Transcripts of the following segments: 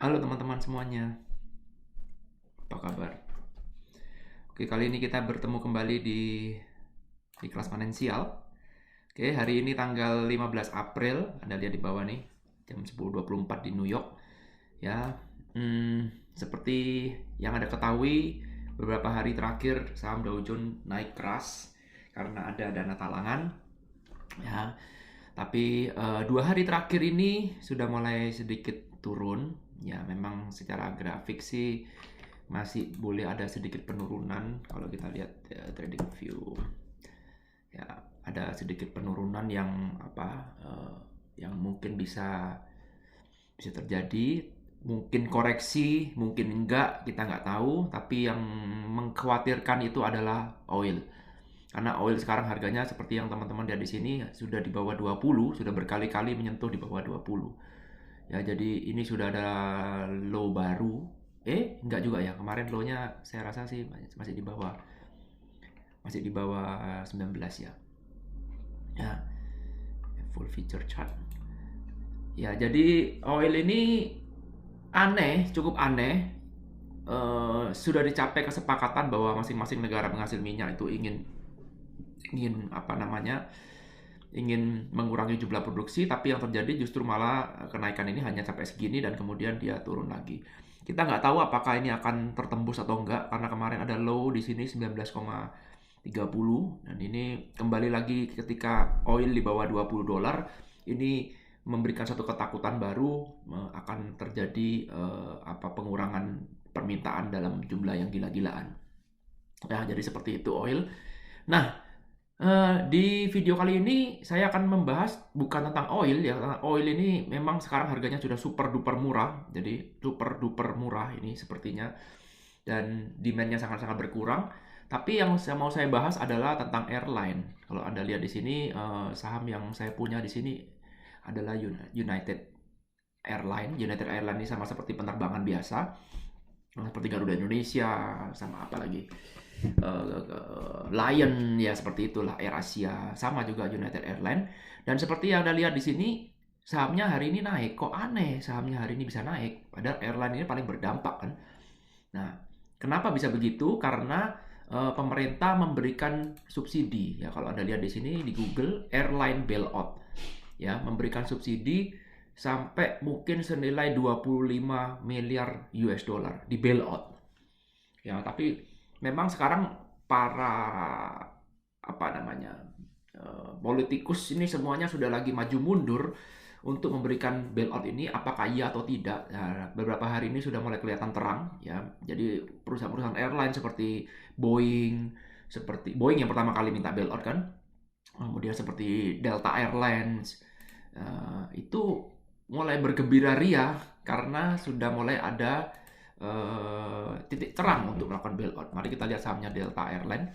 Halo teman-teman semuanya, apa kabar? Oke, kali ini kita bertemu kembali di kelas finansial. Oke, hari ini tanggal 15 April, Anda lihat di bawah nih, jam 10.24 di New York. Ya, seperti yang Anda ketahui, beberapa hari terakhir saham Dow Jones naik keras karena ada dana talangan. Ya, tapi 2 hari terakhir ini sudah mulai sedikit turun. Ya, memang secara grafik sih masih boleh ada sedikit penurunan kalau kita lihat trading view. Ya, ada sedikit penurunan yang yang mungkin bisa terjadi, mungkin koreksi, mungkin enggak, kita nggak tahu. Tapi yang mengkhawatirkan itu adalah oil. Karena oil sekarang harganya seperti yang teman-teman lihat di sini sudah di bawah 20, sudah berkali-kali menyentuh di bawah 20. Ya, jadi ini sudah ada low baru. Enggak juga ya. Kemarin low-nya saya rasa sih masih di bawah 19 ya. Ya, full feature chart. Ya, jadi oil ini cukup aneh. Sudah dicapai kesepakatan bahwa masing-masing negara penghasil minyak itu ingin ingin mengurangi jumlah produksi, tapi yang terjadi justru malah kenaikan ini hanya sampai segini dan kemudian dia turun lagi. Kita nggak tahu apakah ini akan tertembus atau enggak, karena kemarin ada low di sini 19,30 dan ini kembali lagi ketika oil di bawah 20 dolar. Ini memberikan satu ketakutan baru akan terjadi pengurangan permintaan dalam jumlah yang gila-gilaan. Ya, jadi seperti itu oil. Nah, di video kali ini saya akan membahas bukan tentang oil ya, karena oil ini memang sekarang harganya sudah super duper murah, jadi super duper murah ini sepertinya, dan demandnya sangat-sangat berkurang. Tapi yang mau saya bahas adalah tentang airline. Kalau Anda lihat di sini, saham yang saya punya di sini adalah United Airline. United Airline ini sama seperti penerbangan biasa, seperti Garuda Indonesia, sama apa lagi, Lion ya, seperti itulah, AirAsia, sama juga United Airline. Dan seperti yang Anda lihat di sini, sahamnya hari ini naik. Kok aneh sahamnya hari ini bisa naik? Padahal airline ini paling berdampak kan. Nah, kenapa bisa begitu? Karena pemerintah memberikan subsidi. Ya, kalau Anda lihat di sini di Google, airline bailout. Ya, memberikan subsidi sampai mungkin senilai 25 miliar US dollar di bailout. Ya, tapi memang sekarang para politikus ini semuanya sudah lagi maju mundur untuk memberikan bailout ini, apakah iya atau tidak. Nah, beberapa hari ini sudah mulai kelihatan terang ya. Jadi perusahaan-perusahaan airline seperti Boeing yang pertama kali minta bailout kan, kemudian seperti Delta Airlines, itu mulai bergembira ria karena sudah mulai ada titik terang untuk melakukan bailout. Mari kita lihat sahamnya Delta Airlines.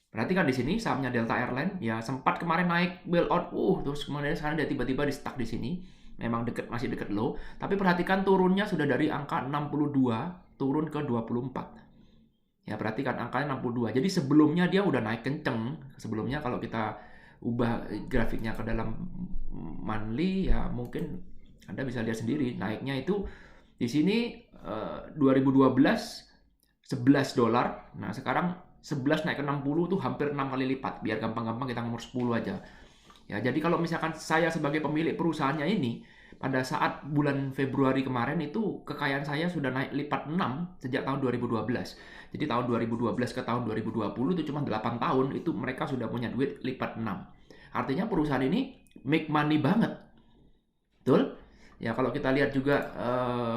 Perhatikan di sini sahamnya Delta Airlines ya, sempat kemarin naik bailout, terus kemudian sekarang dia tiba-tiba di stuck di sini. Memang masih dekat low, tapi perhatikan turunnya sudah dari angka 62 turun ke 24. Ya, perhatikan angkanya 62. Jadi sebelumnya dia udah naik kenceng. Sebelumnya kalau kita ubah grafiknya ke dalam monthly ya, mungkin Anda bisa lihat sendiri naiknya itu di sini 2012 11 dolar. Nah, sekarang 11 naik ke 60 tuh hampir 6 kali lipat. Biar gampang-gampang kita nomor 10 aja. Ya, jadi kalau misalkan saya sebagai pemilik perusahaannya ini, pada saat bulan Februari kemarin itu kekayaan saya sudah naik lipat 6 sejak tahun 2012. Jadi tahun 2012 ke tahun 2020 itu cuma 8 tahun, itu mereka sudah punya duit lipat 6. Artinya perusahaan ini make money banget. Betul? Ya, kalau kita lihat juga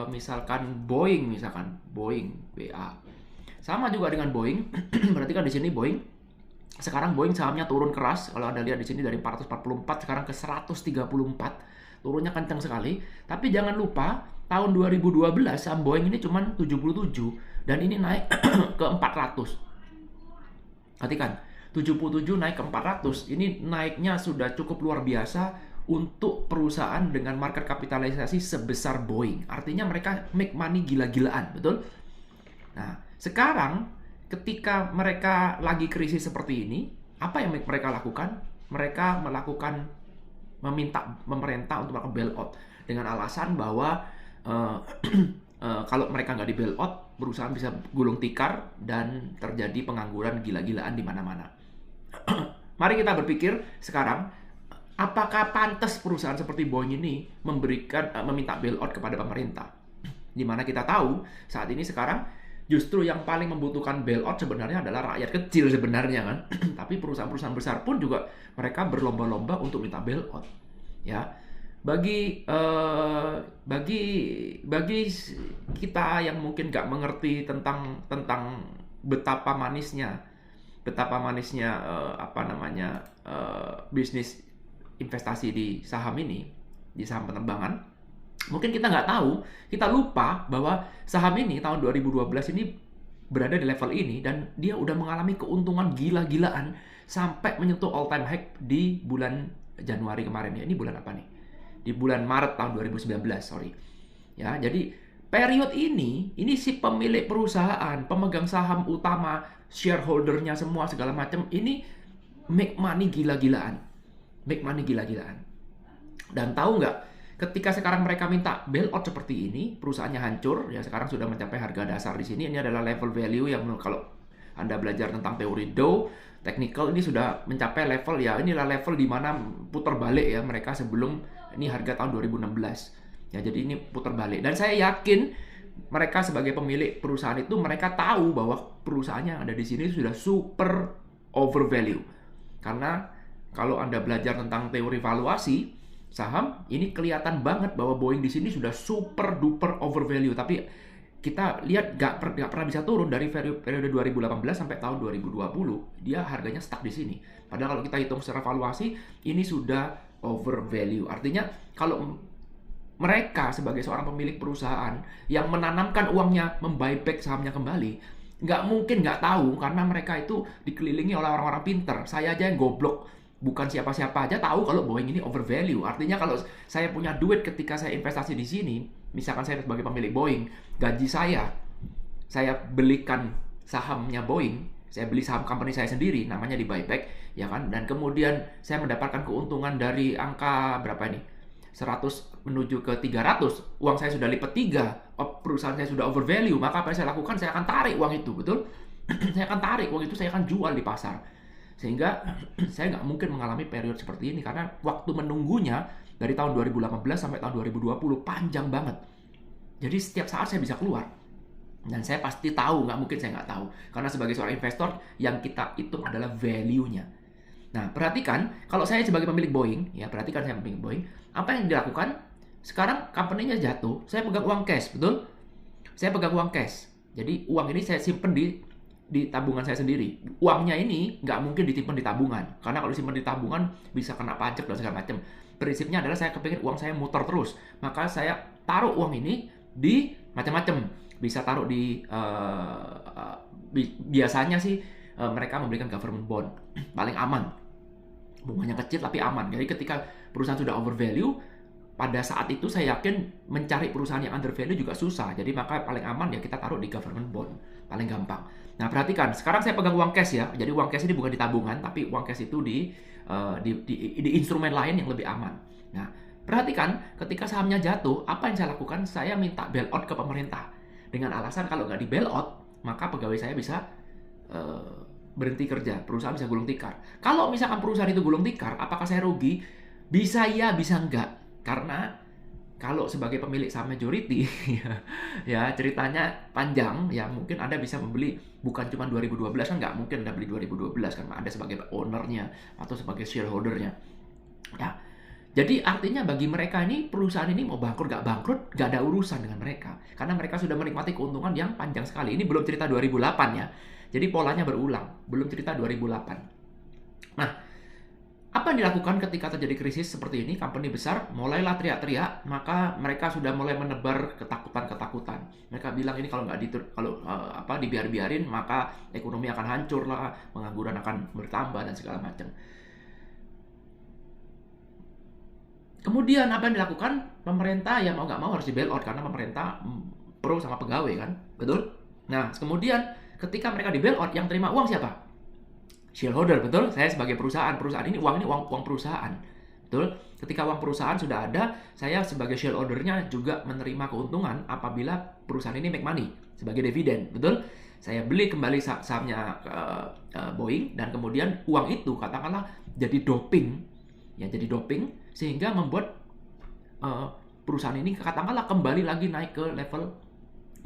misalkan Boeing, BA. Sama juga dengan Boeing. Perhatikan di sini Boeing. Sekarang Boeing sahamnya turun keras. Kalau Anda lihat di sini dari 444 sekarang ke 134. Turunnya kencang sekali. Tapi jangan lupa tahun 2012 saham Boeing ini cuma 77 dan ini naik ke 400. Perhatikan, 77 naik ke 400. Ini naiknya sudah cukup luar biasa untuk perusahaan dengan market kapitalisasi sebesar Boeing. Artinya mereka make money gila-gilaan, betul? Nah, sekarang ketika mereka lagi krisis seperti ini, apa yang mereka lakukan? Mereka meminta pemerintah untuk melakukan bailout dengan alasan bahwa Eh, kalau mereka nggak di bailout, perusahaan bisa gulung tikar dan terjadi pengangguran gila-gilaan di mana-mana. Mari kita berpikir sekarang, apakah pantas perusahaan seperti Boeing ini meminta bailout kepada pemerintah? Di mana kita tahu saat ini sekarang justru yang paling membutuhkan bailout sebenarnya adalah rakyat kecil sebenarnya kan. Tapi perusahaan-perusahaan besar pun juga mereka berlomba-lomba untuk minta bailout. Ya, bagi kita yang mungkin nggak mengerti tentang betapa manisnya bisnis investasi di saham ini, di saham penerbangan. Mungkin kita nggak tahu, kita lupa bahwa saham ini tahun 2012 ini berada di level ini dan dia udah mengalami keuntungan gila-gilaan sampai menyentuh all time high di bulan Januari kemarin ya. Ini bulan apa nih? Di bulan Maret tahun 2019, sorry. Ya, jadi period ini si pemilik perusahaan, pemegang saham utama, shareholdernya semua segala macam ini make money gila-gilaan. Dan tahu nggak, ketika sekarang mereka minta bailout seperti ini, perusahaannya hancur, ya sekarang sudah mencapai harga dasar di sini. Ini adalah level value yang kalau Anda belajar tentang teori Dow, technical ini sudah mencapai level ya, inilah level di mana putar balik ya mereka sebelum ini harga tahun 2016. Ya, jadi ini putar balik. Dan saya yakin mereka sebagai pemilik perusahaan itu mereka tahu bahwa perusahaannya yang ada di sini sudah super overvalue. Karena kalau Anda belajar tentang teori valuasi saham, ini kelihatan banget bahwa Boeing di sini sudah super duper overvalue. Tapi kita lihat nggak pernah bisa turun dari periode 2018 sampai tahun 2020. Dia harganya stuck di sini. Padahal kalau kita hitung secara valuasi, ini sudah overvalue. Artinya kalau mereka sebagai seorang pemilik perusahaan yang menanamkan uangnya membuyback sahamnya kembali, nggak mungkin nggak tahu, karena mereka itu dikelilingi oleh orang-orang pinter. Saya aja yang goblok, bukan siapa-siapa aja tahu kalau Boeing ini overvalue. Artinya kalau saya punya duit ketika saya investasi di sini, misalkan saya sebagai pemilik Boeing, gaji saya belikan sahamnya Boeing, saya beli saham company saya sendiri, namanya di buyback, ya kan? Dan kemudian saya mendapatkan keuntungan dari angka berapa ini? 100 menuju ke 300, uang saya sudah lipat 3, perusahaan saya sudah overvalue, maka apa yang saya lakukan? Saya akan tarik uang itu, betul? Saya akan tarik uang itu, saya akan jual di pasar. Sehingga saya nggak mungkin mengalami periode seperti ini, karena waktu menunggunya dari tahun 2018 sampai tahun 2020 panjang banget. Jadi setiap saat saya bisa keluar. Dan saya pasti tahu, nggak mungkin saya nggak tahu. Karena sebagai seorang investor, yang kita hitung adalah value-nya. Nah, perhatikan, kalau saya sebagai pemilik Boeing, ya perhatikan saya pemilik Boeing, apa yang dilakukan? Sekarang company-nya jatuh, saya pegang uang cash, betul? Saya pegang uang cash. Jadi uang ini saya simpen di tabungan saya sendiri. Uangnya ini nggak mungkin disimpan di tabungan, karena kalau disimpan di tabungan bisa kena pajak dan segala macam. Prinsipnya adalah saya kepingin uang saya muter terus, maka saya taruh uang ini di macam-macam. Bisa taruh di biasanya sih mereka memberikan government bond, paling aman. Bunganya kecil tapi aman. Jadi ketika perusahaan sudah overvalue, pada saat itu saya yakin mencari perusahaan yang undervalue juga susah. Jadi maka paling aman ya kita taruh di government bond, paling gampang. Nah, perhatikan, sekarang saya pegang uang cash ya. Jadi uang cash ini bukan di tabungan, tapi uang cash itu di instrumen lain yang lebih aman. Nah, perhatikan, ketika sahamnya jatuh, apa yang saya lakukan? Saya minta bailout ke pemerintah. Dengan alasan kalau nggak di bailout, maka pegawai saya bisa berhenti kerja, perusahaan bisa gulung tikar. Kalau misalkan perusahaan itu gulung tikar, apakah saya rugi? Bisa ya, bisa enggak. Karena kalau sebagai pemilik saham majority, ya ceritanya panjang, ya mungkin Anda bisa membeli bukan cuma 2012, kan nggak mungkin Anda beli 2012, kan Anda sebagai ownernya atau sebagai shareholdernya. Ya, jadi artinya bagi mereka ini, perusahaan ini mau bangkrut, nggak ada urusan dengan mereka. Karena mereka sudah menikmati keuntungan yang panjang sekali. Ini belum cerita 2008 ya. Jadi polanya berulang, belum cerita 2008. Nah, apa yang dilakukan ketika terjadi krisis seperti ini? Company besar mulailah teriak-teriak, maka mereka sudah mulai menebar ketakutan-ketakutan. Mereka bilang ini kalau dibiarin maka ekonomi akan hancur lah, pengangguran akan bertambah dan segala macam. Kemudian apa yang dilakukan? Pemerintah ya mau nggak mau harus di bailout, karena pemerintah pro sama pegawai kan, betul? Nah, kemudian ketika mereka di bailout, yang terima uang siapa? Shareholder, betul? Saya sebagai perusahaan ini uang perusahaan. Betul? Ketika uang perusahaan sudah ada, saya sebagai shareholder-nya juga menerima keuntungan apabila perusahaan ini make money sebagai dividen. Betul? Saya beli kembali sahamnya Boeing, dan kemudian uang itu katakanlah jadi doping, ya, jadi doping sehingga membuat perusahaan ini katakanlah kembali lagi naik ke level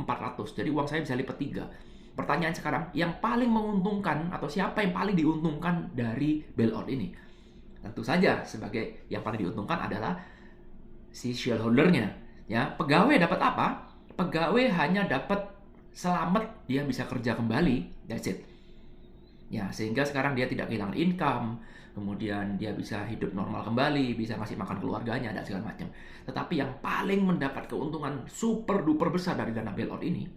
400. Jadi uang saya bisa lipat 3. Pertanyaan sekarang, yang paling menguntungkan atau siapa yang paling diuntungkan dari bailout ini? Tentu saja sebagai yang paling diuntungkan adalah si shareholder-nya. Ya, pegawai dapat apa? Pegawai hanya dapat selamat, dia bisa kerja kembali, that's it. Ya, sehingga sekarang dia tidak kehilangan income, kemudian dia bisa hidup normal kembali, bisa ngasih makan keluarganya dan segala macam. Tetapi yang paling mendapat keuntungan super duper besar dari dana bailout ini,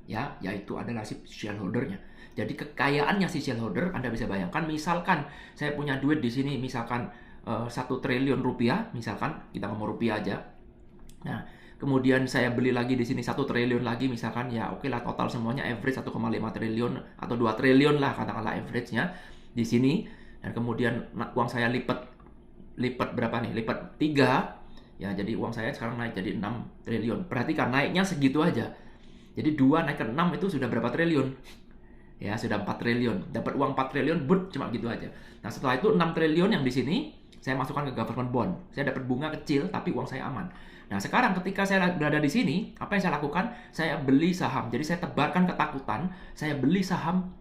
ya, yaitu adalah si shareholder-nya. Jadi kekayaannya si shareholder, Anda bisa bayangkan, misalkan saya punya duit di sini, misalkan 1 triliun rupiah, misalkan kita ngomong rupiah aja. Nah, kemudian saya beli lagi di sini 1 triliun lagi, misalkan, ya oke lah, total semuanya average 1,5 triliun atau 2 triliun lah katakanlah average-nya di sini. Dan kemudian uang saya lipat berapa nih? Lipat 3. Ya, jadi uang saya sekarang naik jadi 6 triliun. Perhatikan, naiknya segitu aja. Jadi 2 naik ke 6 itu sudah berapa triliun? Ya, sudah 4 triliun. Dapat uang 4 triliun, cuma gitu aja. Nah, setelah itu 6 triliun yang di sini saya masukkan ke government bond. Saya dapat bunga kecil, tapi uang saya aman. Nah, sekarang ketika saya berada di sini, apa yang saya lakukan? Saya beli saham. Jadi saya tebarkan ketakutan, saya beli saham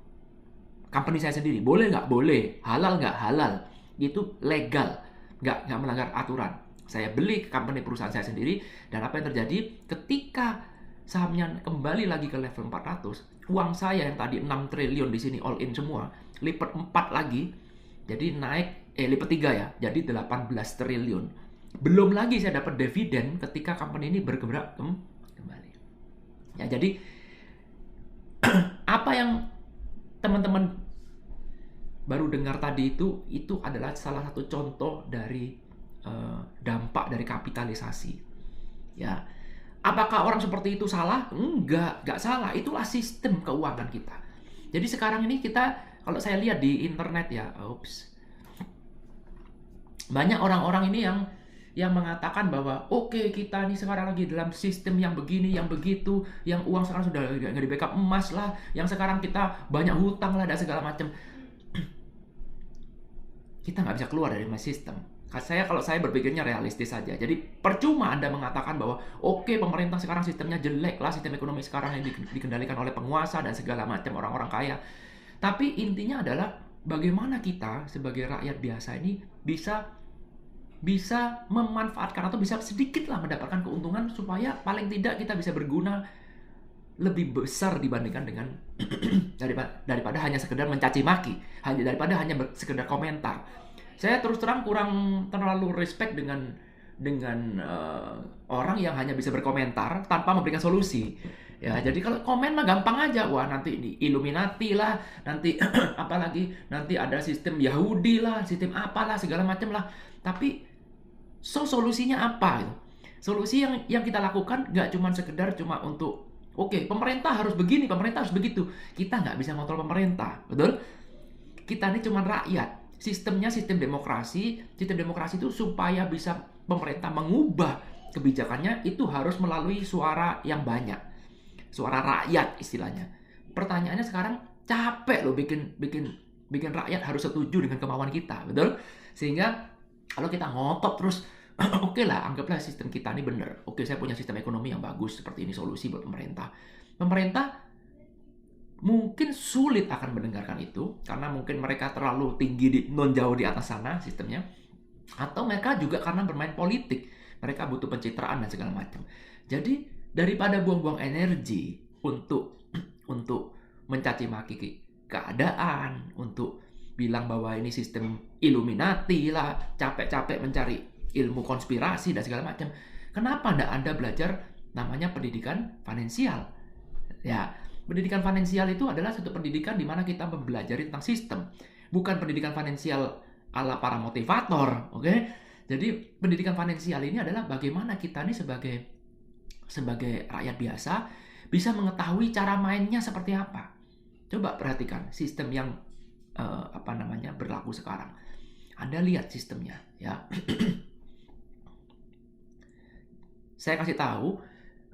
company saya sendiri. Boleh nggak? Boleh. Halal nggak? Halal. Itu legal. Nggak melanggar aturan. Saya beli company perusahaan saya sendiri, dan apa yang terjadi? Ketika sahamnya kembali lagi ke level 400, uang saya yang tadi 6 triliun di sini all in semua, lipat 4 lagi, jadi naik, lipat 3 ya, jadi 18 triliun. Belum lagi saya dapat dividen ketika company ini bergerak kembali. Ya, jadi apa yang teman-teman baru dengar tadi itu adalah salah satu contoh dari dampak dari kapitalisasi. Ya, apakah orang seperti itu salah? Enggak salah. Itulah sistem keuangan kita. Jadi sekarang ini kita, kalau saya lihat di internet ya, banyak orang-orang ini yang mengatakan bahwa oke, kita ini sekarang lagi dalam sistem yang begini, yang begitu, yang uang sekarang sudah nggak di backup emas lah, yang sekarang kita banyak hutang lah dan segala macam. Kita nggak bisa keluar dari sistem. Kalau saya berpikirnya realistis saja. Jadi percuma Anda mengatakan bahwa oke, pemerintah sekarang sistemnya jelek lah, sistem ekonomi sekarang yang dikendalikan oleh penguasa dan segala macam orang-orang kaya. Tapi intinya adalah bagaimana kita sebagai rakyat biasa ini bisa memanfaatkan atau bisa sedikit lah mendapatkan keuntungan supaya paling tidak kita bisa berguna lebih besar dibandingkan dengan daripada hanya sekedar mencaci maki, daripada hanya sekedar komentar. Saya terus terang kurang terlalu respect dengan orang yang hanya bisa berkomentar tanpa memberikan solusi. Ya, jadi kalau komen mah gampang aja, wah nanti ini Illuminati lah, nanti apalagi nanti ada sistem Yahudi lah, sistem apalah segala macam lah. Tapi solusinya apa? Solusi yang kita lakukan nggak sekedar untuk oke, pemerintah harus begini, pemerintah harus begitu. Kita nggak bisa kontrol pemerintah, betul? Kita ini cuma rakyat. Sistemnya sistem demokrasi. Sistem demokrasi itu supaya bisa pemerintah mengubah kebijakannya itu harus melalui suara yang banyak. Suara rakyat istilahnya. Pertanyaannya sekarang, capek loh bikin rakyat harus setuju dengan kemauan kita, betul? Sehingga kalau kita ngotot terus, oke lah, anggaplah sistem kita ini benar. Oke, saya punya sistem ekonomi yang bagus, seperti ini solusi buat pemerintah. Pemerintah mungkin sulit akan mendengarkan itu, karena mungkin mereka terlalu tinggi, jauh di atas sana sistemnya. Atau mereka juga karena bermain politik. Mereka butuh pencitraan dan segala macam. Jadi, daripada buang-buang energi untuk mencaci maki keadaan, untuk bilang bahwa ini sistem Illuminati lah, capek-capek mencari ilmu konspirasi dan segala macam. Kenapa Anda belajar namanya pendidikan finansial? Ya, pendidikan finansial itu adalah satu pendidikan di mana kita mempelajari tentang sistem, bukan pendidikan finansial ala para motivator, oke? Jadi pendidikan finansial ini adalah bagaimana kita nih sebagai rakyat biasa bisa mengetahui cara mainnya seperti apa. Coba perhatikan sistem yang berlaku sekarang. Anda lihat sistemnya, ya. Saya kasih tahu,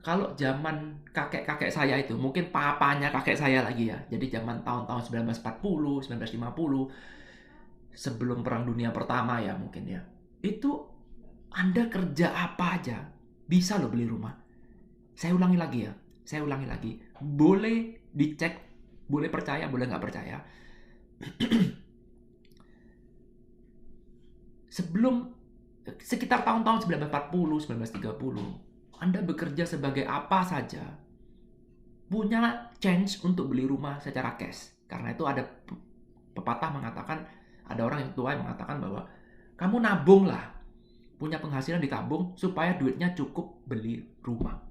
kalau zaman kakek-kakek saya itu, mungkin papanya kakek saya lagi ya. Jadi zaman tahun-tahun 1940, 1950, sebelum Perang Dunia Pertama ya mungkin ya. Itu Anda kerja apa aja, bisa loh beli rumah. Saya ulangi lagi ya, saya ulangi lagi. Boleh dicek, boleh percaya, boleh nggak percaya. Sebelum sekitar tahun-tahun 1940, 1930, Anda bekerja sebagai apa saja, punya chance untuk beli rumah secara cash. Karena itu ada pepatah mengatakan, ada orang yang tua yang mengatakan bahwa kamu nabung lah, punya penghasilan ditabung supaya duitnya cukup beli rumah.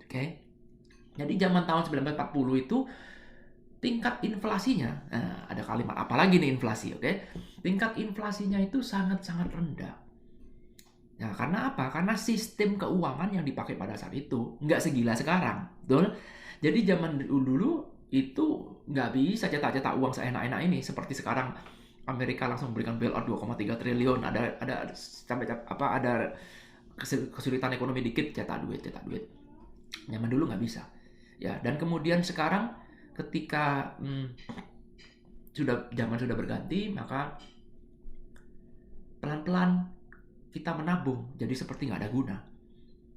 Oke? Jadi zaman tahun 1940 itu tingkat inflasinya, ada kalimat apa lagi nih inflasi, oke? Tingkat inflasinya itu sangat-sangat rendah. Nah, karena apa? Karena sistem keuangan yang dipakai pada saat itu nggak segila sekarang, betul? Jadi zaman dulu itu nggak bisa cetak-cetak uang seenak-enak ini seperti sekarang. Amerika langsung memberikan bailout 2,3 triliun, ada sampai apa, ada kesulitan ekonomi dikit, cetak duit. Zaman dulu nggak bisa. Ya, dan kemudian sekarang ketika zaman sudah berganti, maka pelan-pelan kita menabung jadi seperti nggak ada guna.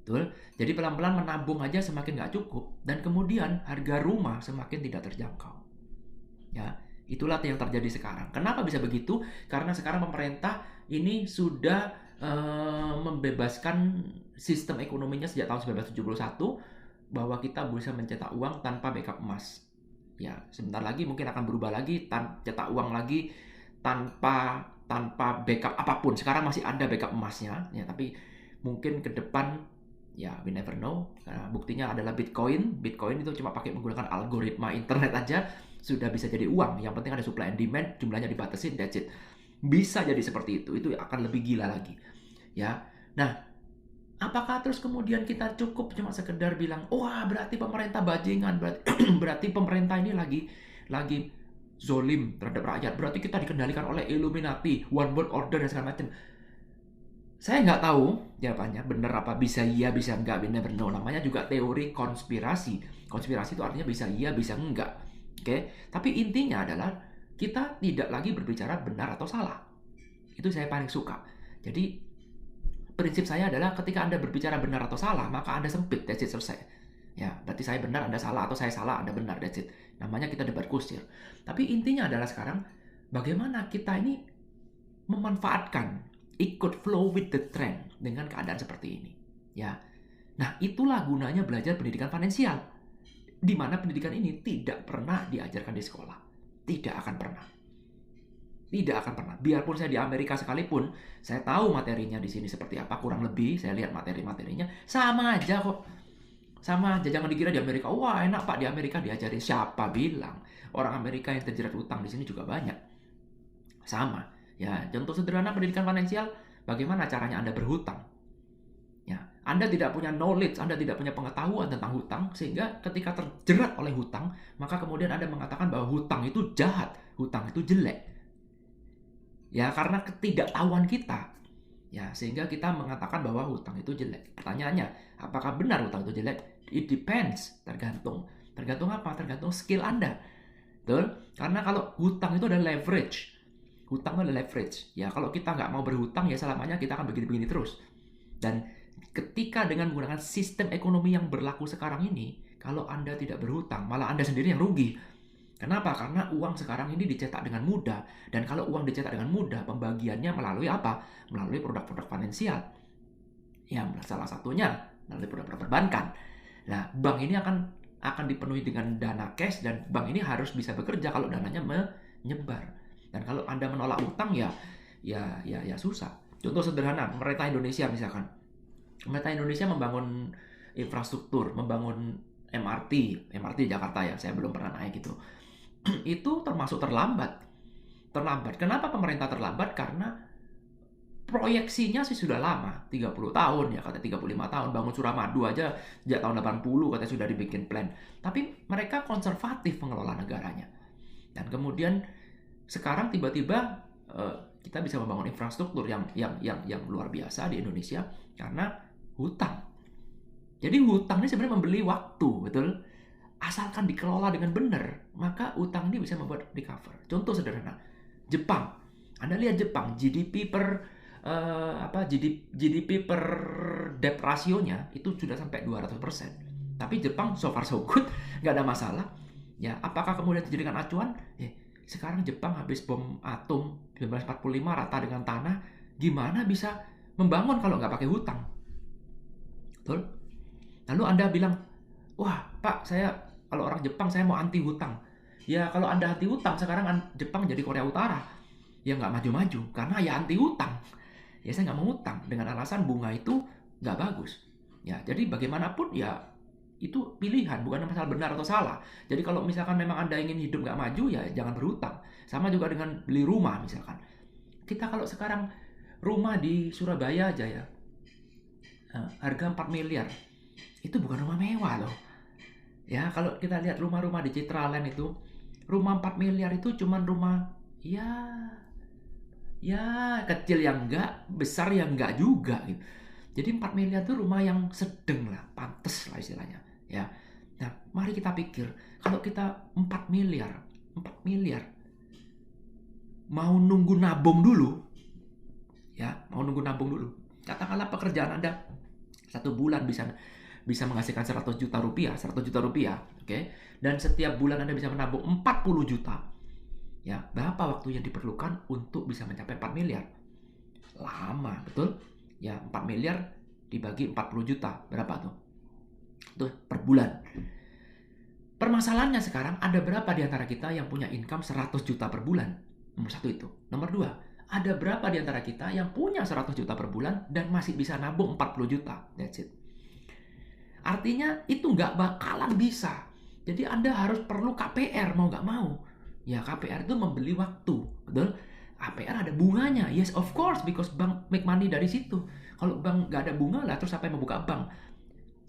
Betul? Jadi pelan-pelan menabung aja semakin nggak cukup, dan kemudian harga rumah semakin tidak terjangkau. Ya, itulah yang terjadi sekarang. Kenapa bisa begitu? Karena sekarang pemerintah ini sudah membebaskan sistem ekonominya sejak tahun 1971 bahwa kita bisa mencetak uang tanpa backup emas. Ya, sebentar lagi mungkin akan berubah lagi, cetak uang lagi tanpa backup apapun. Sekarang masih ada backup emasnya, ya, tapi mungkin ke depan ya we never know. Nah, buktinya adalah Bitcoin. Bitcoin itu cuma pakai menggunakan algoritma internet aja sudah bisa jadi uang. Yang penting ada supply and demand, jumlahnya dibatasin, that's it. Bisa jadi seperti itu. Itu akan lebih gila lagi. Ya. Nah, apakah terus kemudian kita cukup cuma sekedar bilang, wah berarti pemerintah bajingan, berarti pemerintah ini lagi zolim terhadap rakyat, berarti kita dikendalikan oleh Illuminati, One World Order dan segala macam. Saya nggak tahu jawabannya benar apa, bisa iya bisa enggak, we never know. Namanya juga teori konspirasi. Konspirasi itu artinya bisa iya bisa enggak. Oke? Tapi intinya adalah kita tidak lagi berbicara benar atau salah. Itu saya paling suka. Jadi prinsip saya adalah ketika Anda berbicara benar atau salah, maka Anda sempit, that's it, selesai. Ya, berarti saya benar, Anda salah, atau saya salah, Anda benar, that's it. Namanya kita debat kusir. Tapi intinya adalah sekarang, bagaimana kita ini memanfaatkan, ikut flow with the trend dengan keadaan seperti ini. Ya, nah itulah gunanya belajar pendidikan finansial. Di mana pendidikan ini tidak pernah diajarkan di sekolah. Tidak akan pernah. Tidak akan pernah. Biarpun saya di Amerika sekalipun, saya tahu materinya di sini seperti apa, kurang lebih saya lihat materi-materinya, sama aja kok. Sama aja, jangan dikira di Amerika, wah enak Pak di Amerika diajarin. Siapa bilang? Orang Amerika yang terjerat utang di sini juga banyak. Sama. Ya, contoh sederhana pendidikan finansial, bagaimana caranya Anda berhutang? Ya, Anda tidak punya knowledge, Anda tidak punya pengetahuan tentang hutang, sehingga ketika terjerat oleh hutang, maka kemudian Anda mengatakan bahwa hutang itu jahat, hutang itu jelek. Ya, karena ketidaktahuan kita. Ya, sehingga kita mengatakan bahwa hutang itu jelek. Pertanyaannya, apakah benar hutang itu jelek? It depends, tergantung. Tergantung apa? Tergantung skill Anda. Betul? Karena kalau hutang itu adalah leverage. Hutang itu adalah leverage. Ya, kalau kita nggak mau berhutang, ya selamanya kita akan begini-begini terus. Dan ketika dengan menggunakan sistem ekonomi yang berlaku sekarang ini, kalau Anda tidak berhutang, malah Anda sendiri yang rugi. Kenapa? Karena uang sekarang ini dicetak dengan mudah. Dan kalau uang dicetak dengan mudah, pembagiannya melalui apa? Melalui produk-produk finansial. Ya, salah satunya melalui produk-produk perbankan. Nah, bank ini akan dipenuhi dengan dana cash, dan bank ini harus bisa bekerja kalau dananya menyebar. Dan kalau Anda menolak utang ya susah. Contoh sederhana, pemerintah Indonesia misalkan. Pemerintah Indonesia membangun infrastruktur, membangun MRT Jakarta ya, saya belum pernah naik gitu. Itu termasuk terlambat. Kenapa pemerintah terlambat? Karena proyeksinya sih sudah lama, 30 tahun ya, kata 35 tahun. Bangun Suramadu aja sejak tahun 80 katanya sudah dibikin plan. Tapi mereka konservatif mengelola negaranya. Dan kemudian sekarang tiba-tiba kita bisa membangun infrastruktur yang luar biasa di Indonesia karena hutang. Jadi hutang ini sebenarnya membeli waktu, betul? Asalkan dikelola dengan benar, maka utang ini bisa membuat recover. Contoh sederhana, Jepang. Anda lihat Jepang, GDP per GDP per debt rasionya itu sudah sampai 200%. Tapi Jepang so far so good, nggak ada masalah. Ya, apakah kemudian dijadikan acuan? Sekarang Jepang habis bom atom 1945 rata dengan tanah, gimana bisa membangun kalau nggak pakai hutang? Betul? Lalu Anda bilang, wah Pak, kalau orang Jepang saya mau anti hutang. Ya kalau Anda anti hutang, sekarang Jepang jadi Korea Utara. Ya nggak maju-maju, karena ya anti hutang. Ya saya nggak mau hutang, dengan alasan bunga itu nggak bagus. Ya jadi bagaimanapun ya itu pilihan, bukan masalah benar atau salah. Jadi kalau misalkan memang Anda ingin hidup nggak maju, ya jangan berhutang. Sama juga dengan beli rumah misalkan. Kita kalau sekarang rumah di Surabaya aja ya, harga 4 miliar. Itu bukan rumah mewah loh. Ya, kalau kita lihat rumah-rumah di Citraland itu, rumah 4 miliar itu cuman rumah ya kecil yang enggak, besar yang enggak juga gitu. Jadi 4 miliar itu rumah yang sedang lah, pantes lah istilahnya, ya. Nah, mari kita pikir, kalau kita 4 miliar mau nunggu nabung dulu, ya, katakanlah pekerjaan Anda 1 bulan bisa menghasilkan 100 juta rupiah, oke? Dan setiap bulan Anda bisa menabung 40 juta. Ya, berapa waktu yang diperlukan untuk bisa mencapai 4 miliar? Lama, betul? Ya, 4 miliar dibagi 40 juta, berapa tuh? Tuh, per bulan. Permasalahannya sekarang, ada berapa di antara kita yang punya income 100 juta per bulan? Nomor 1 itu. Nomor 2, ada berapa di antara kita yang punya 100 juta per bulan dan masih bisa nabung 40 juta? That's it. Artinya itu nggak bakalan bisa. Jadi Anda harus perlu KPR mau nggak mau. Ya KPR itu membeli waktu, betul? KPR ada bunganya, yes of course, because bank make money dari situ. Kalau bank nggak ada bunga lah, terus siapa yang mau buka bank?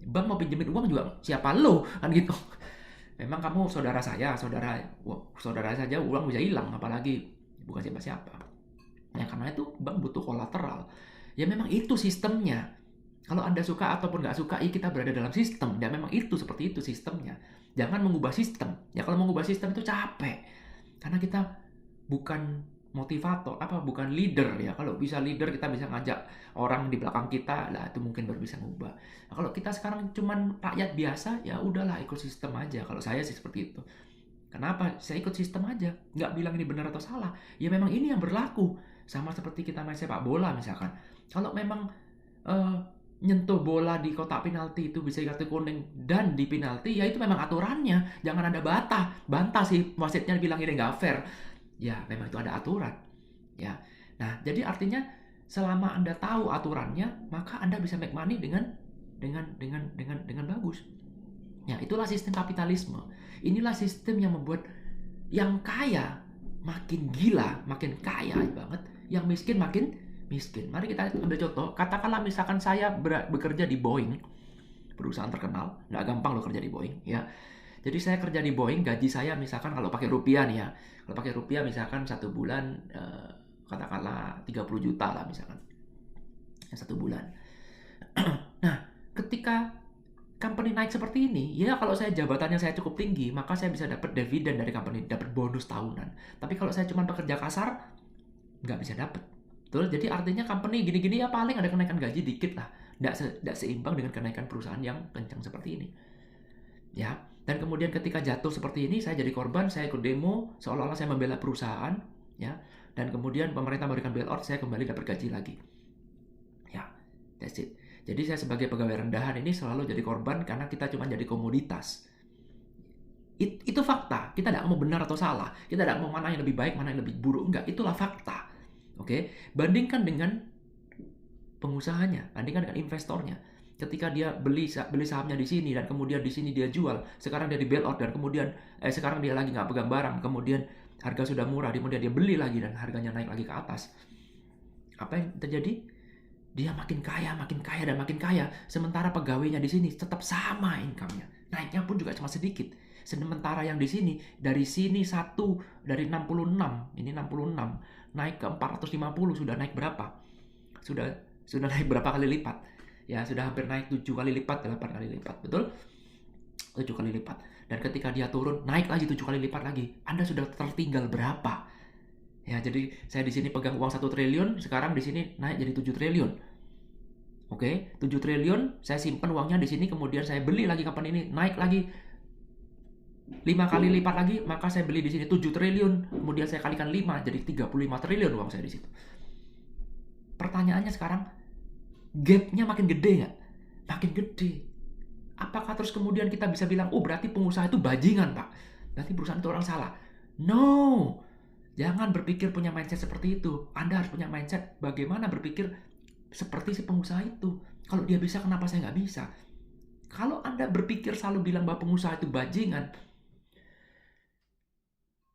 Bank mau pinjemin uang juga siapa lo, kan gitu. Memang kamu saudara saja uang bisa hilang, apalagi bukan siapa-siapa. Ya karena itu bank butuh kolateral. Ya memang itu sistemnya. Kalau Anda suka ataupun nggak suka, ya kita berada dalam sistem. Dan memang itu seperti itu sistemnya. Jangan mengubah sistem. Ya kalau mengubah sistem itu capek. Karena kita bukan motivator, bukan leader ya. Kalau bisa leader, kita bisa ngajak orang di belakang kita, lah itu mungkin baru bisa ngubah. Nah, kalau kita sekarang cuman rakyat biasa, ya udahlah ikut sistem aja. Kalau saya sih seperti itu. Kenapa? Saya ikut sistem aja. Nggak bilang ini benar atau salah. Ya memang ini yang berlaku. Sama seperti kita main sepak bola misalkan. Kalau memang nyentuh bola di kotak penalti itu bisa kartu kuning dan di penalti, ya itu memang aturannya. Jangan ada bantah sih wasitnya bilang ini nggak fair. Ya memang itu ada aturan. Ya, nah jadi artinya selama Anda tahu aturannya, maka Anda bisa make money dengan bagus. Ya itulah sistem kapitalisme. Inilah sistem yang membuat yang kaya makin gila, makin kaya banget, yang miskin makin miskin. Mari kita ambil contoh. Katakanlah misalkan saya bekerja di Boeing, perusahaan terkenal. Nggak gampang loh kerja di Boeing, ya. Jadi saya kerja di Boeing, gaji saya misalkan kalau pakai rupiah nih ya. Kalau pakai rupiah misalkan 1 bulan, katakanlah 30 juta lah misalkan. 1 bulan. Nah, ketika company naik seperti ini, ya kalau saya jabatannya saya cukup tinggi, maka saya bisa dapat dividen dari company, dapat bonus tahunan. Tapi kalau saya cuma bekerja kasar, nggak bisa dapat. Betul, jadi artinya company gini-gini ya paling ada kenaikan gaji dikit lah. Nggak seimbang dengan kenaikan perusahaan yang kencang seperti ini. Ya, dan kemudian ketika jatuh seperti ini, saya jadi korban, saya ikut demo, seolah-olah saya membela perusahaan, ya. Dan kemudian pemerintah memberikan bailout, saya kembali dapat gaji lagi. Ya, that's it. Jadi saya sebagai pegawai rendahan ini selalu jadi korban karena kita cuma jadi komoditas. Itu fakta. Kita tidak mau benar atau salah. Kita tidak mau mana yang lebih baik, mana yang lebih buruk. Enggak, itulah fakta. Oke, bandingkan dengan pengusahanya, bandingkan dengan investornya. Ketika dia beli sahamnya di sini dan kemudian di sini dia jual, sekarang dia di bailout dan kemudian sekarang dia lagi nggak pegang barang, kemudian harga sudah murah, kemudian dia beli lagi dan harganya naik lagi ke atas. Apa yang terjadi? Dia makin kaya dan makin kaya, sementara pegawainya di sini tetap sama income-nya, naiknya pun juga cuma sedikit. Sementara yang di sini, dari sini dari 66, ini 66, naik ke 450, sudah naik berapa? Sudah naik berapa kali lipat? Ya, sudah hampir naik 7 kali lipat, 8 kali lipat, betul? 7 kali lipat. Dan ketika dia turun, naik lagi 7 kali lipat lagi. Anda sudah tertinggal berapa? Ya, jadi saya di sini pegang uang 1 triliun, sekarang di sini naik jadi 7 triliun. Oke, 7 triliun, saya simpan uangnya di sini, kemudian saya beli lagi kapan ini, naik lagi 5 kali lipat lagi, maka saya beli di sini 7 triliun, kemudian saya kalikan 5, jadi 35 triliun uang saya di situ. Pertanyaannya sekarang, gap-nya makin gede nggak? Makin gede. Apakah terus kemudian kita bisa bilang, oh berarti pengusaha itu bajingan, Pak. Berarti perusahaan itu orang salah. No. Jangan berpikir punya mindset seperti itu. Anda harus punya mindset bagaimana berpikir seperti si pengusaha itu. Kalau dia bisa, kenapa saya nggak bisa? Kalau Anda berpikir selalu bilang bahwa pengusaha itu bajingan,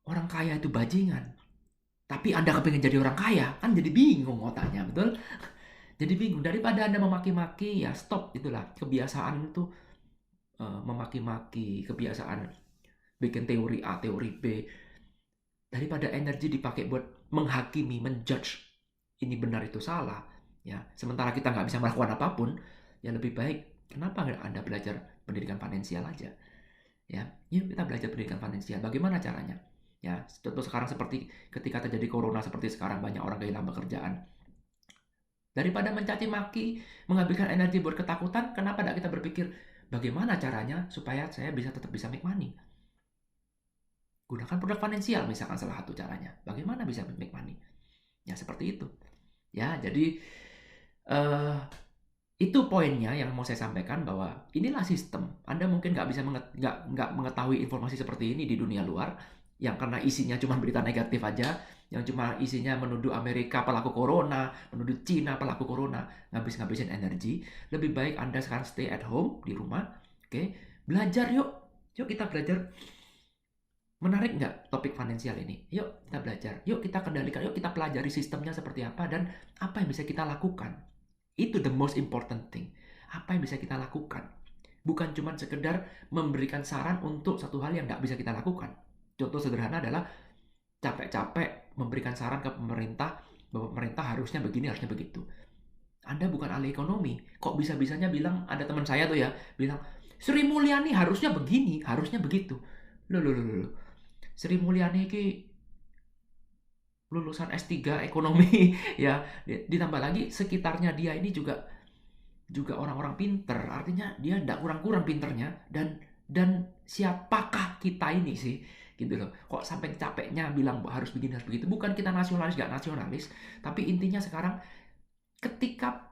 orang kaya itu bajingan, tapi Anda kepengen jadi orang kaya, kan jadi bingung otaknya, betul? Jadi bingung. Daripada Anda memaki-maki, ya stop, itulah kebiasaan itu. Memaki-maki, kebiasaan bikin teori A, teori B. Daripada energi dipakai buat menghakimi, menjudge ini benar itu salah, ya. Sementara kita nggak bisa melakukan apapun, ya lebih baik kenapa nggak Anda belajar pendidikan finansial aja, ya. Yuk kita belajar pendidikan finansial. Bagaimana caranya? Ya, contoh sekarang seperti ketika terjadi corona seperti sekarang, banyak orang kehilangan pekerjaan. Daripada mencaci maki, menghabiskan energi buat ketakutan, kenapa tidak kita berpikir bagaimana caranya supaya saya tetap bisa make money? Gunakan produk finansial misalkan salah satu caranya. Bagaimana bisa make money? Ya seperti itu. Ya, jadi itu poinnya yang mau saya sampaikan, bahwa inilah sistem. Anda mungkin nggak bisa nggak mengetahui informasi seperti ini di dunia luar, yang karena isinya cuma berita negatif aja, yang cuma isinya menuduh Amerika pelaku corona, menuduh Cina pelaku corona, ngabisin energi. Lebih baik Anda sekarang stay at home di rumah, oke? Belajar yuk kita belajar. Menarik nggak topik finansial ini? Yuk kita belajar, yuk kita kendalikan, yuk kita pelajari sistemnya seperti apa dan apa yang bisa kita lakukan. Itu the most important thing. Apa yang bisa kita lakukan? Bukan cuma sekedar memberikan saran untuk satu hal yang nggak bisa kita lakukan. Contoh sederhana adalah capek-capek memberikan saran ke pemerintah bahwa pemerintah harusnya begini, harusnya begitu. Anda bukan ahli ekonomi. Kok bisa-bisanya bilang, ada teman saya tuh ya, bilang, Sri Mulyani harusnya begini, harusnya begitu. Loh. Sri Mulyani ini lulusan S3 ekonomi ya, ditambah lagi sekitarnya dia ini juga orang-orang pinter, artinya dia tidak kurang-kurang pinternya, dan siapakah kita ini sih, gitu loh. Kok sampai capeknya bilang harus begini, harus begitu. Bukan kita nasionalis gak nasionalis, tapi intinya sekarang ketika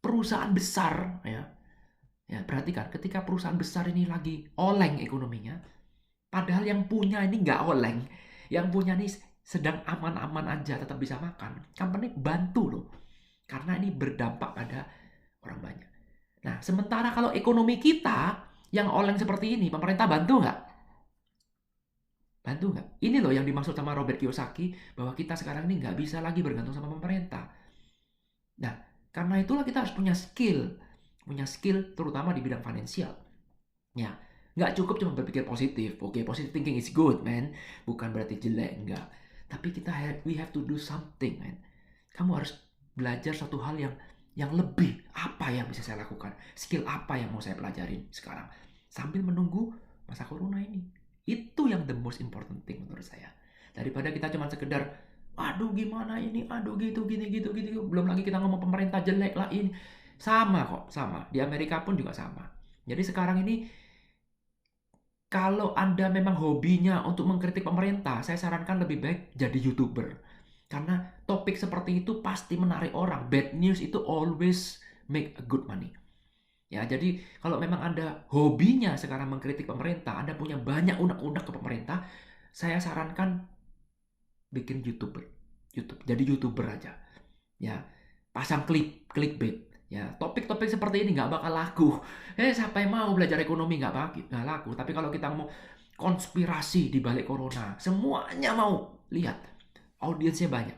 perusahaan besar ya perhatikan, ketika perusahaan besar ini lagi oleng ekonominya, padahal yang punya ini nggak oleng, yang punya ini sedang aman-aman aja, tetap bisa makan. Company bantu loh, karena ini berdampak pada orang banyak. Nah, sementara kalau ekonomi kita yang oleng seperti ini, pemerintah bantu nggak? Bantu nggak? Ini loh yang dimaksud sama Robert Kiyosaki, bahwa kita sekarang ini nggak bisa lagi bergantung sama pemerintah. Nah, karena itulah kita harus punya skill terutama di bidang finansial. Ya, nggak cukup cuma berpikir positif. Oke, positive thinking is good, man. Bukan berarti jelek, enggak. Tapi we have to do something, man. Kamu harus belajar satu hal yang lebih. Apa yang bisa saya lakukan? Skill apa yang mau saya pelajarin sekarang? Sambil menunggu masa corona ini. Itu yang the most important thing menurut saya. Daripada kita cuma sekedar, aduh gimana ini, aduh gitu. Belum lagi kita ngomong pemerintah jelek lah ini. Sama kok, sama. Di Amerika pun juga sama. Jadi sekarang ini, kalau Anda memang hobinya untuk mengkritik pemerintah, saya sarankan lebih baik jadi YouTuber. Karena topik seperti itu pasti menarik orang. Bad news itu always make a good money. Ya, jadi kalau memang Anda hobinya sekarang mengkritik pemerintah, Anda punya banyak unek-unek ke pemerintah, saya sarankan bikin YouTube. Jadi YouTuber aja. Ya, pasang clickbait. Ya, topik-topik seperti ini nggak bakal laku. Siapa yang mau belajar ekonomi nggak laku. Tapi kalau kita mau konspirasi di balik corona, semuanya mau lihat. Audiensnya banyak.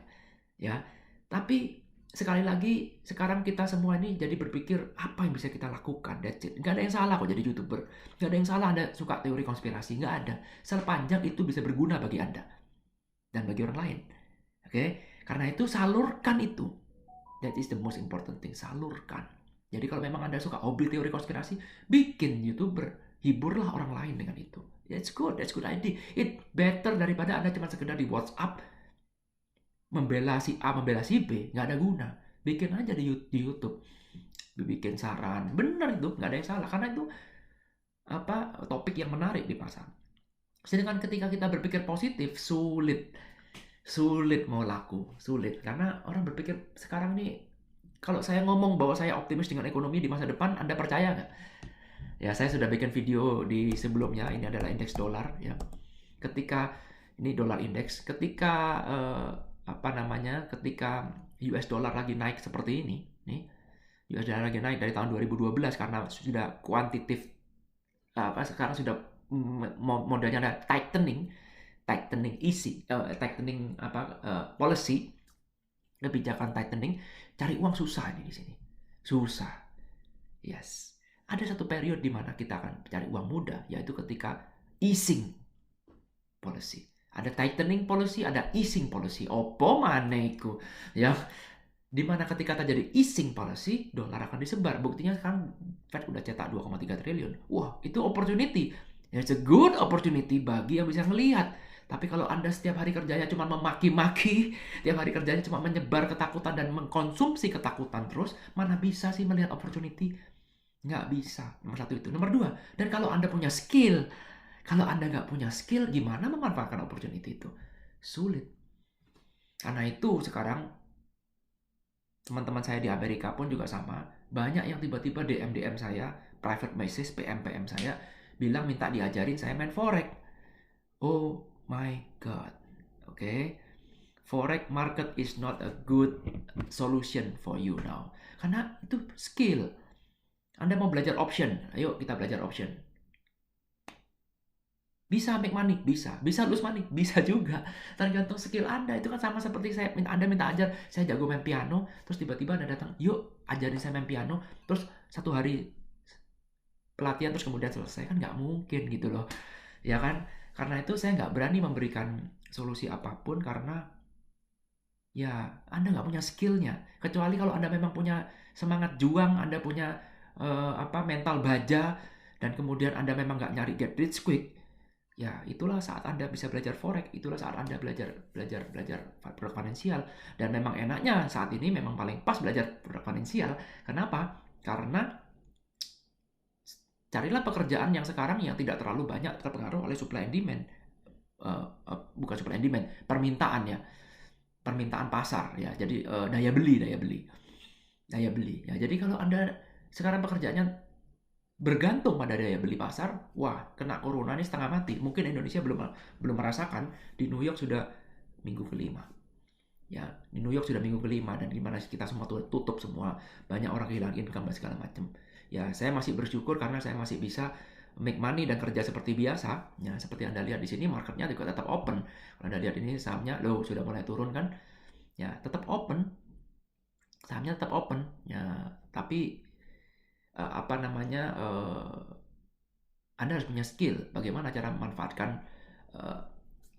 Ya, tapi sekali lagi, sekarang kita semua ini jadi berpikir, apa yang bisa kita lakukan? That's it. Nggak ada yang salah kok jadi YouTuber. Nggak ada yang salah Anda suka teori konspirasi. Nggak ada. Sepanjang itu bisa berguna bagi Anda. Dan bagi orang lain. Oke? Karena itu salurkan itu. That is the most important thing. Salurkan. Jadi kalau memang Anda suka hobi teori konspirasi, bikin YouTuber. Hiburlah orang lain dengan itu. That's good. That's good idea. It better daripada Anda cuma sekedar di WhatsApp membela si A, membela si B, nggak ada guna. Bikin aja di YouTube, bikin saran, bener itu, nggak ada yang salah, karena itu topik yang menarik dipasang. Sedangkan ketika kita berpikir positif, sulit mau laku, sulit, karena orang berpikir sekarang nih, kalau saya ngomong bahwa saya optimis dengan ekonomi di masa depan, Anda percaya nggak? Ya, saya sudah bikin video di sebelumnya, ini adalah indeks dolar, ya. Ketika ini dolar indeks, ketika ketika US dollar lagi naik seperti ini, nih US dollar lagi naik dari tahun 2012 karena sudah kuantitatif sekarang sudah modelnya ada tightening policy, kebijakan tightening, cari uang susah ini di sini. Susah. Yes. Ada satu periode di mana kita akan cari uang mudah, yaitu ketika easing policy. Ada tightening policy, ada easing policy. Opo maneiku, ya. Dimana ketika terjadi easing policy, dolar akan disebar. Buktinya sekarang Fed udah cetak 2,3 triliun. Wah, itu opportunity. It's a good opportunity bagi yang bisa ngelihat. Tapi kalau Anda setiap hari kerjanya cuma memaki-maki, tiap hari kerjanya cuma menyebar ketakutan dan mengkonsumsi ketakutan terus, mana bisa sih melihat opportunity? Nggak bisa. Nomor satu itu. Nomor dua, dan kalau Anda punya skill, kalau Anda nggak punya skill, gimana memanfaatkan opportunity itu? Sulit. Karena itu sekarang teman-teman saya di Amerika pun juga sama. Banyak yang tiba-tiba DM saya, private message, PM saya, bilang minta diajarin saya main forex. Oh my God. Oke. Forex market is not a good solution for you now. Karena itu skill. Anda mau belajar option, ayo kita belajar option. Bisa make money, bisa lose money, bisa juga. Tergantung skill Anda. Itu kan sama seperti Anda minta ajar, saya jago main piano, terus tiba-tiba Anda datang, yuk ajarin saya main piano, terus satu hari pelatihan terus kemudian selesai, kan nggak mungkin gitu loh. Ya kan? Karena itu saya nggak berani memberikan solusi apapun karena ya Anda nggak punya skillnya. Kecuali kalau Anda memang punya semangat juang, Anda punya mental baja, dan kemudian Anda memang nggak nyari get rich quick. Ya, itulah saat Anda bisa belajar forex, itulah saat Anda belajar produk finansial. Dan memang enaknya saat ini memang paling pas belajar produk finansial. Kenapa? Karena carilah pekerjaan yang sekarang yang tidak terlalu banyak terpengaruh oleh supply and demand. Bukan supply and demand, permintaan ya. Permintaan pasar ya. Jadi daya beli. Ya, jadi kalau Anda sekarang pekerjaannya bergantung pada daya beli pasar, wah, kena corona ini setengah mati. Mungkin Indonesia belum merasakan, di New York sudah minggu kelima. Ya, di New York sudah minggu kelima, dan gimana kita semua tutup semua, banyak orang kehilangan income dan segala macam. Ya, saya masih bersyukur karena saya masih bisa make money dan kerja seperti biasa. Ya, seperti Anda lihat di sini marketnya juga tetap open. Kalau Anda lihat ini sahamnya, loh, sudah mulai turun kan? Ya, tetap open. Sahamnya tetap open. Ya, tapi Anda harus punya skill bagaimana cara memanfaatkan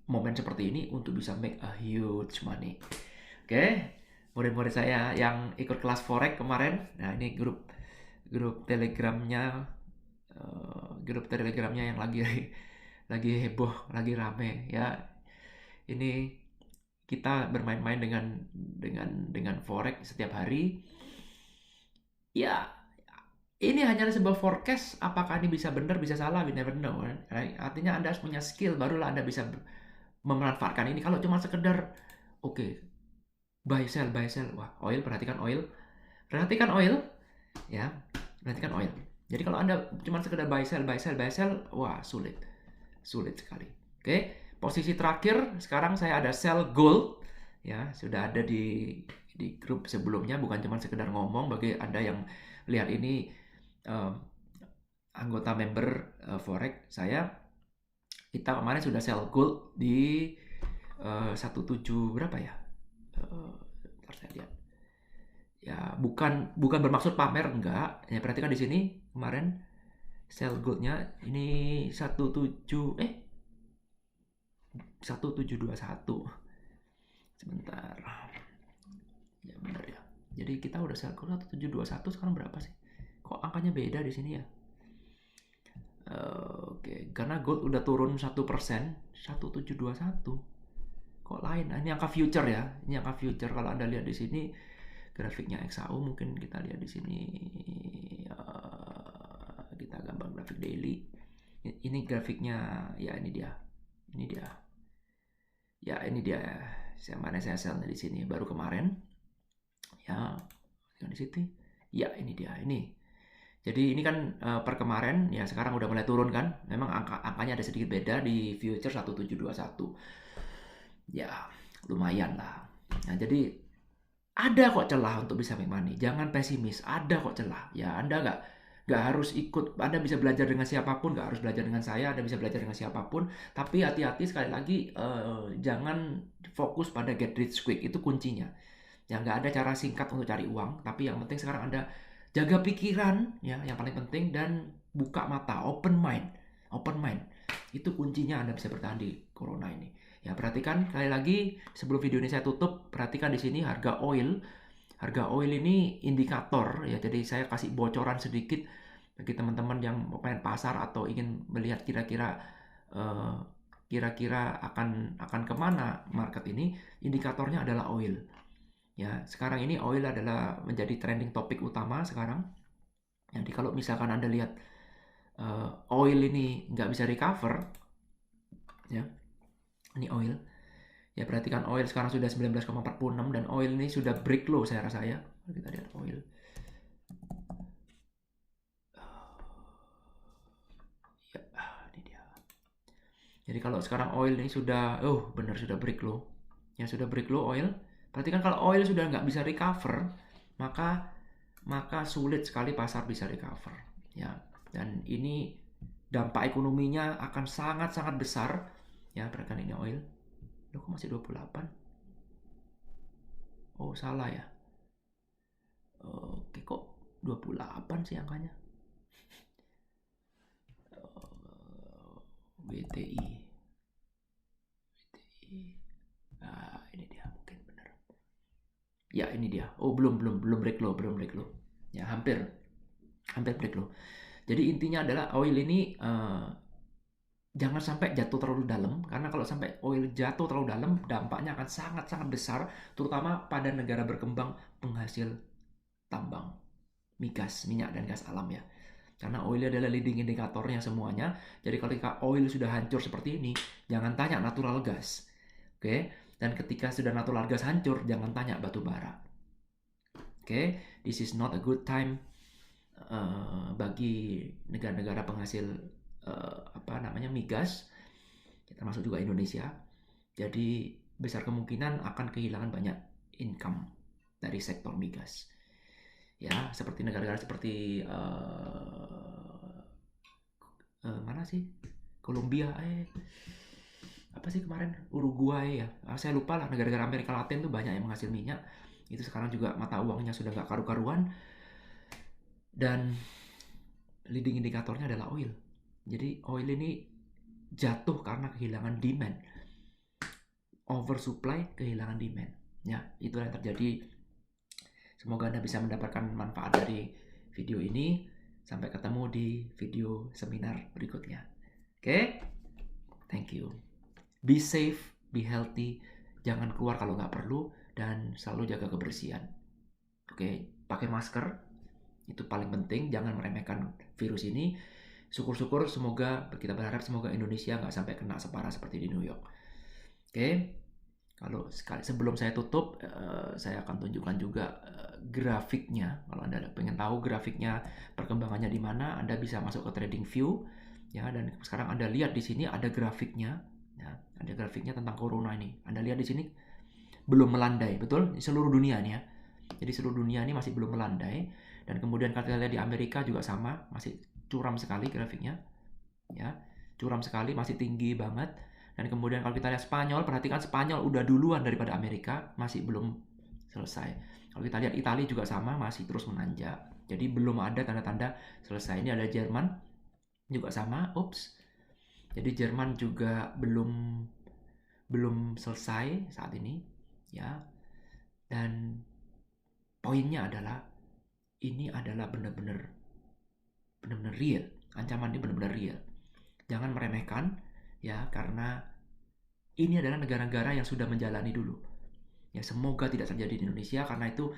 momen seperti ini untuk bisa make a huge money. Oke, murid-murid saya yang ikut kelas forex kemarin, nah ini grup telegramnya yang lagi heboh, lagi rame ya. Ini kita bermain-main dengan forex setiap hari. Ya, ini hanya sebuah forecast, apakah ini bisa benar, bisa salah, we never know. Right? Artinya Anda harus punya skill, barulah Anda bisa memanfaatkan ini. Kalau cuma sekedar, oke, buy sell, wah, perhatikan oil, ya, perhatikan oil. Jadi kalau Anda cuma sekedar buy sell, wah, sulit sekali. Oke, posisi terakhir, sekarang saya ada sell gold, ya, sudah ada di grup sebelumnya, bukan cuma sekedar ngomong. Bagi Anda yang lihat ini, anggota member forex saya, kita kemarin sudah sell gold di 17 berapa ya? Ntar saya lihat. Ya, bukan bermaksud pamer, enggak. Ya, perhatikan di sini kemarin sell goldnya ini 1721. Sebentar. Ya benar ya. Jadi kita udah sell gold 1721, sekarang berapa sih? Kok angkanya beda di sini ya? Oke, karena gold udah turun 1%, 1721. Kok lain? Nah, ini angka future ya. Ini angka future. Kalau Anda lihat di sini grafiknya XAU, mungkin kita lihat di sini, kita gambar grafik daily. Ini grafiknya, ya ini dia. Ini dia. Ya, ini dia. Mana saya sell di sini baru kemarin. Ya, di situ. Ya, ini dia. Ini. Jadi ini kan per kemarin, ya sekarang udah mulai turun kan. Memang angkanya ada sedikit beda di future 1721. Ya, lumayan lah. Nah, jadi ada kok celah untuk bisa make money. Jangan pesimis, ada kok celah. Ya, Anda nggak harus ikut. Anda bisa belajar dengan siapapun, nggak harus belajar dengan saya. Anda bisa belajar dengan siapapun. Tapi hati-hati sekali lagi, jangan fokus pada get rich quick. Itu kuncinya. Ya, nggak ada cara singkat untuk cari uang. Tapi yang penting sekarang Anda jaga pikiran, ya, yang paling penting, dan buka mata, open mind. Open mind. Itu kuncinya Anda bisa bertahan di corona ini. Ya, perhatikan sekali lagi sebelum video ini saya tutup, perhatikan di sini harga oil. Harga oil ini indikator ya. Jadi saya kasih bocoran sedikit bagi teman-teman yang mau main pasar atau ingin melihat kira-kira akan kemana market ini. Indikatornya adalah oil. Ya, sekarang ini oil adalah menjadi trending topik utama sekarang. Jadi kalau misalkan Anda lihat oil ini nggak bisa recover, ya, ini oil. Ya, perhatikan oil sekarang sudah 19,46 dan oil ini sudah break low saya rasa ya. Kita lihat oil. Ya, ini dia. Jadi kalau sekarang oil ini sudah, benar sudah break low. Ya, sudah break low oil. Perhatikan kalau oil sudah nggak bisa recover, maka sulit sekali pasar bisa recover. Ya, dan ini dampak ekonominya akan sangat-sangat besar. Ya, perhatikan ini oil. Loh, kok masih 28? Oh, salah ya. Oke, kok 28 sih angkanya? BTI. Nah, ini dia mungkin benar. Ya, ini dia. Oh, belum break low. Ya, hampir break low. Jadi intinya adalah oil ini jangan sampai jatuh terlalu dalam, karena kalau sampai oil jatuh terlalu dalam, dampaknya akan sangat-sangat besar, terutama pada negara berkembang penghasil tambang, migas, minyak dan gas alam ya. Karena oil adalah leading indikatornya semuanya. Jadi ketika oil sudah hancur seperti ini, jangan tanya natural gas. Oke? Dan ketika sudah natural gas hancur, jangan tanya batu bara. Oke? This is not a good time bagi negara-negara penghasil migas, termasuk juga Indonesia. Jadi besar kemungkinan akan kehilangan banyak income dari sektor migas. Ya, seperti negara-negara seperti mana sih? Kolombia, apa sih kemarin? Uruguay ya. Saya lupa lah, negara-negara Amerika Latin tuh banyak yang menghasil minyak. Itu sekarang juga mata uangnya sudah nggak karu-karuan. Dan leading indikatornya adalah oil. Jadi oil ini jatuh karena kehilangan demand. Oversupply, kehilangan demand. Ya, itu yang terjadi. Semoga Anda bisa mendapatkan manfaat dari video ini. Sampai ketemu di video seminar berikutnya. Oke? Thank you. Be safe, be healthy. Jangan keluar kalau nggak perlu. Dan selalu jaga kebersihan. Oke? Pakai masker. Itu paling penting. Jangan meremehkan virus ini. Syukur-syukur kita berharap semoga Indonesia nggak sampai kena separah seperti di New York. Oke? Kalau sebelum saya tutup, saya akan tunjukkan juga grafiknya. Kalau Anda pengen tahu grafiknya perkembangannya di mana, Anda bisa masuk ke TradingView ya. Dan sekarang Anda lihat di sini ada grafiknya. Ya, ada grafiknya tentang corona ini. Anda lihat di sini belum melandai, betul? Seluruh dunia nih ya. Jadi seluruh dunia ini masih belum melandai. Dan kemudian kalau kita lihat di Amerika juga sama, masih curam sekali grafiknya. Ya, curam sekali, masih tinggi banget. Dan kemudian kalau kita lihat Spanyol, perhatikan Spanyol udah duluan daripada Amerika, masih belum selesai. Kalau kita lihat Italia juga sama, masih terus menanjak. Jadi belum ada tanda-tanda selesai. Ini ada Jerman juga sama, ups. Jadi Jerman juga belum selesai saat ini, ya. Dan poinnya adalah ini adalah benar-benar real. Ancaman ini benar-benar real. Jangan meremehkan, ya, karena ini adalah negara-negara yang sudah menjalani dulu. Ya, semoga tidak terjadi di Indonesia. Karena itu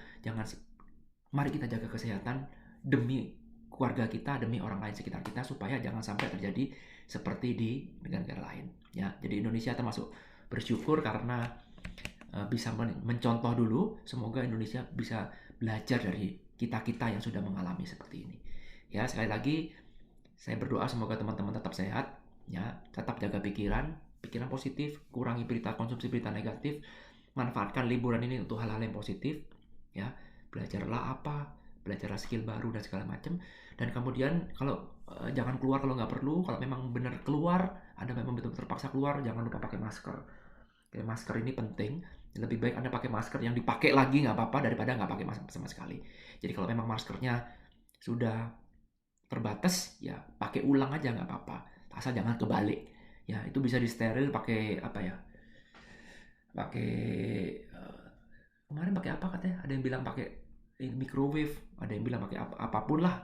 mari kita jaga kesehatan demi keluarga kita, demi orang lain sekitar kita, supaya jangan sampai terjadi seperti di negara-negara lain. Ya, jadi Indonesia termasuk bersyukur karena bisa mencontoh dulu. Semoga Indonesia bisa belajar dari kita-kita yang sudah mengalami seperti ini. Ya, sekali lagi saya berdoa semoga teman-teman tetap sehat, ya, tetap jaga pikiran positif, kurangi konsumsi berita negatif, manfaatkan liburan ini untuk hal-hal yang positif, ya, belajarlah skill baru dan segala macam. Dan kemudian kalau jangan keluar kalau nggak perlu. Kalau memang benar keluar, Anda memang betul-betul terpaksa keluar, jangan lupa pakai masker. Masker ini penting. Lebih baik Anda pakai masker yang dipakai lagi nggak apa-apa daripada nggak pakai masker sama sekali. Jadi kalau memang maskernya sudah terbatas, ya pakai ulang aja nggak apa-apa. Asal jangan kebalik. Ya, itu bisa disteril pakai apa ya? Pakai kemarin pakai apa katanya? Ada yang bilang pakai microwave, ada yang bilang pakai apapun lah,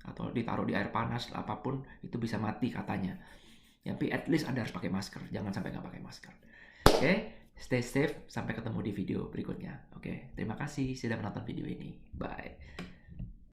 atau ditaruh di air panas apapun itu bisa mati katanya. Ya, tapi at least Anda harus pakai masker. Jangan sampai nggak pakai masker. Oke, stay safe. Sampai ketemu di video berikutnya. Oke, terima kasih sudah menonton video ini. Bye.